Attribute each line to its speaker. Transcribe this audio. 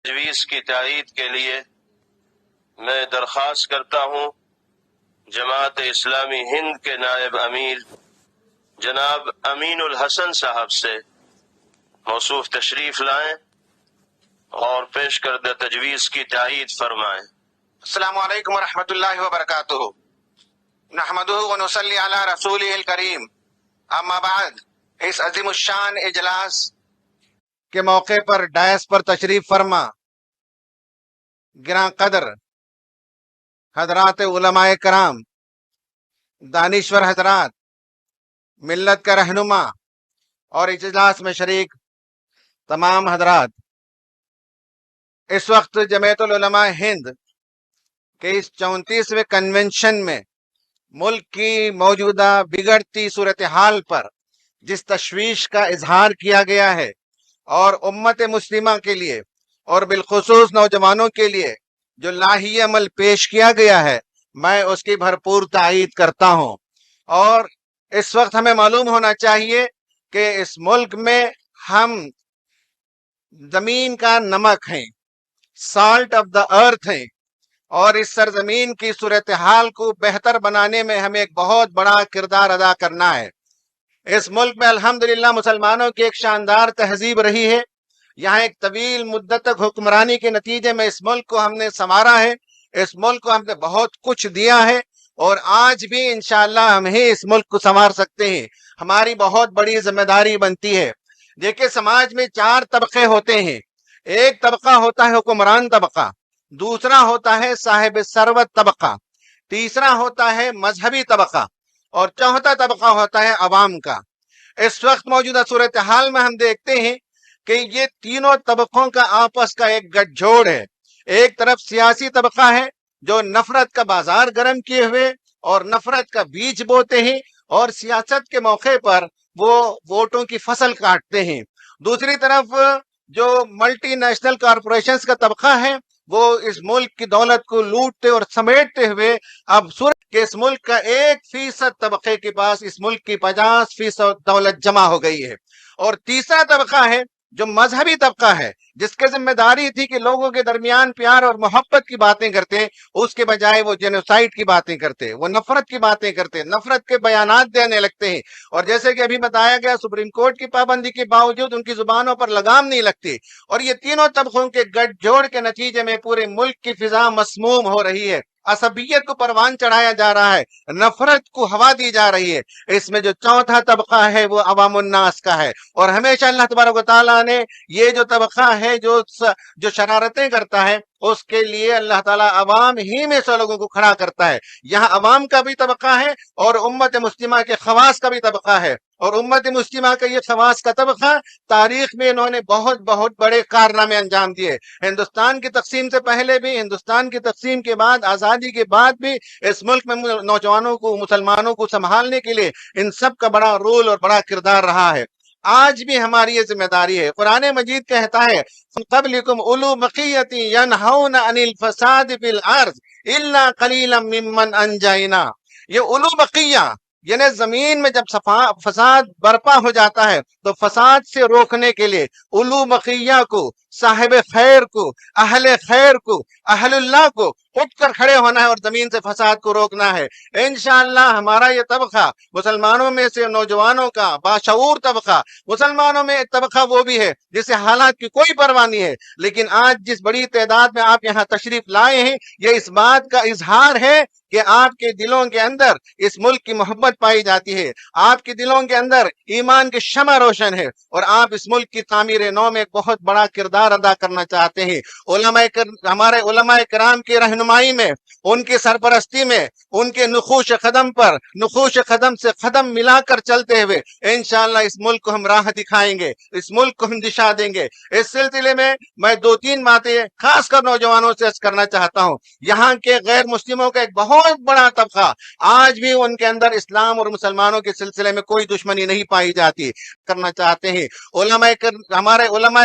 Speaker 1: تجویز کی تائید کے لیے میں درخواست کرتا ہوں جماعت اسلامی ہند کے نائب امیر جناب امین الحسن صاحب سے موصوف تشریف لائیں اور پیش کردہ تجویز کی تائید فرمائیں۔
Speaker 2: السلام علیکم ورحمۃ اللہ وبرکاتہ۔ نحمدہ ونصلی علی رسولہ الکریم، اما بعد، اس عظیم الشان اجلاس کے موقع پر ڈائس پر تشریف فرما گراں قدر حضرات علماء کرام، دانشور حضرات، ملت کا رہنما اور اجلاس میں شریک تمام حضرات، اس وقت جمعیت العلماء ہند کے اس 34ویں کنونشن میں ملک کی موجودہ بگڑتی صورتحال پر جس تشویش کا اظہار کیا گیا ہے اور امت مسلمہ کے لیے اور بالخصوص نوجوانوں کے لیے جو لاہی عمل پیش کیا گیا ہے، میں اس کی بھرپور تائید کرتا ہوں۔ اور اس وقت ہمیں معلوم ہونا چاہیے کہ اس ملک میں ہم زمین کا نمک ہیں، سالٹ آف دا ارتھ ہیں، اور اس سرزمین کی صورتحال کو بہتر بنانے میں ہمیں ایک بہت بڑا کردار ادا کرنا ہے۔ اس ملک میں الحمدللہ مسلمانوں کی ایک شاندار تہذیب رہی ہے۔ یہاں ایک طویل مدت تک حکمرانی کے نتیجے میں اس ملک کو ہم نے سنوارا ہے، اس ملک کو ہم نے بہت کچھ دیا ہے، اور آج بھی انشاءاللہ ہم ہی اس ملک کو سنوار سکتے ہیں۔ ہماری بہت بڑی ذمہ داری بنتی ہے۔ دیکھیں، سماج میں 4 طبقے ہوتے ہیں۔ ایک طبقہ ہوتا ہے حکمران طبقہ، دوسرا ہوتا ہے صاحب ثروت طبقہ، تیسرا ہوتا ہے مذہبی طبقہ، اور چوتھا طبقہ ہوتا ہے عوام کا۔ اس وقت موجودہ صورتحال میں ہم دیکھتے ہیں کہ یہ تینوں طبقوں کا آپس کا ایک گٹھ جوڑ ہے۔ ایک طرف سیاسی طبقہ ہے جو نفرت کا بازار گرم کیے ہوئے اور نفرت کا بیج بوتے ہیں، اور سیاست کے موقع پر وہ ووٹوں کی فصل کاٹتے ہیں۔ دوسری طرف جو ملٹی نیشنل کارپوریشنز کا طبقہ ہے، وہ اس ملک کی دولت کو لوٹتے اور سمیٹتے ہوئے اب صورت کہ اس ملک کا 1% طبقے کے پاس اس ملک کی 50% دولت جمع ہو گئی ہے۔ اور تیسرا طبقہ ہے جو مذہبی طبقہ ہے، جس کی ذمہ داری تھی کہ لوگوں کے درمیان پیار اور محبت کی باتیں کرتے، اس کے بجائے وہ جینوسائیڈ کی باتیں کرتے، وہ نفرت کی باتیں کرتے، نفرت کے بیانات دینے لگتے ہیں۔ اور جیسے کہ ابھی بتایا گیا، سپریم کورٹ کی پابندی کے باوجود ان کی زبانوں پر لگام نہیں لگتی، اور یہ تینوں طبقوں کے گٹھ جوڑ کے نتیجے میں پورے ملک کی فضا مسموم ہو رہی ہے، عصبیت کو پروان چڑھایا جا رہا ہے، نفرت کو ہوا دی جا رہی ہے۔ اس میں جو چوتھا طبقہ ہے وہ عوام الناس کا ہے، اور ہمیشہ اللہ تبارک و تعالیٰ نے یہ جو طبقہ ہے جو شرارتیں کرتا ہے، اس کے لیے اللہ تعالیٰ عوام ہی میں سے لوگوں کو کھڑا کرتا ہے۔ یہاں عوام کا بھی طبقہ ہے اور امت مسلمہ کے خواص کا بھی طبقہ ہے، اور امت مسلمہ کا یہ خواص کا طبقہ تاریخ میں انہوں نے بہت بہت بڑے کارنامے انجام دیے۔ ہندوستان کی تقسیم سے پہلے بھی، ہندوستان کی تقسیم کے بعد، آزادی کے بعد بھی اس ملک میں نوجوانوں کو، مسلمانوں کو سنبھالنے کے لیے ان سب کا بڑا رول اور بڑا کردار رہا ہے۔ آج بھی ہماری یہ ذمہ داری ہے۔ قرآن مجید کہتا ہے قبلکم اولو بقیۃ ینہون عن الفساد فی الارض الا قلیلا ممن انجینا۔ یہ اولو بقیہ یعنی زمین میں جب فساد برپا ہو جاتا ہے تو فساد سے روکنے کے لیے اولو بقیہ کو، صاحب خیر کو، اہل خیر کو، اہل اللہ کو اٹھ کر کھڑے ہونا ہے اور زمین سے فساد کو روکنا ہے۔ انشاءاللہ ہمارا یہ طبقہ، مسلمانوں میں سے نوجوانوں کا باشعور طبقہ، مسلمانوں میں ایک طبقہ وہ بھی ہے جسے حالات کی کوئی پرواہ نہیں ہے، لیکن آج جس بڑی تعداد میں آپ یہاں تشریف لائے ہیں، یہ اس بات کا اظہار ہے کہ آپ کے دلوں کے اندر اس ملک کی محبت پائی جاتی ہے، آپ کے دلوں کے اندر ایمان کی شمع روشن ہے، اور آپ اس ملک کی تعمیر نو میں ایک بہت بڑا کردار ادا کرنا چاہتے ہیں۔ ہمارے علماء کرام کی رہنمائی میں، ان کی سرپرستی میں، ان کے نقوش قدم پر نقوش قدم سے قدم ملا کر چلتے ہوئے انشاءاللہ اس ملک کو ہم راہ دکھائیں گے، اس ملک کو ہم دشا دیں گے۔ اس سلسلے میں میں 2-3 باتیں خاص کر نوجوانوں سے عرض کرنا چاہتا ہوں۔ یہاں کے غیر مسلموں کا ایک بہت بڑا طبقہ، آج بھی ان کے اندر اسلام اور مسلمانوں کے سلسلے میں کوئی دشمنی نہیں پائی جاتی، کرنا چاہتے ہیں۔ ہمارے علماء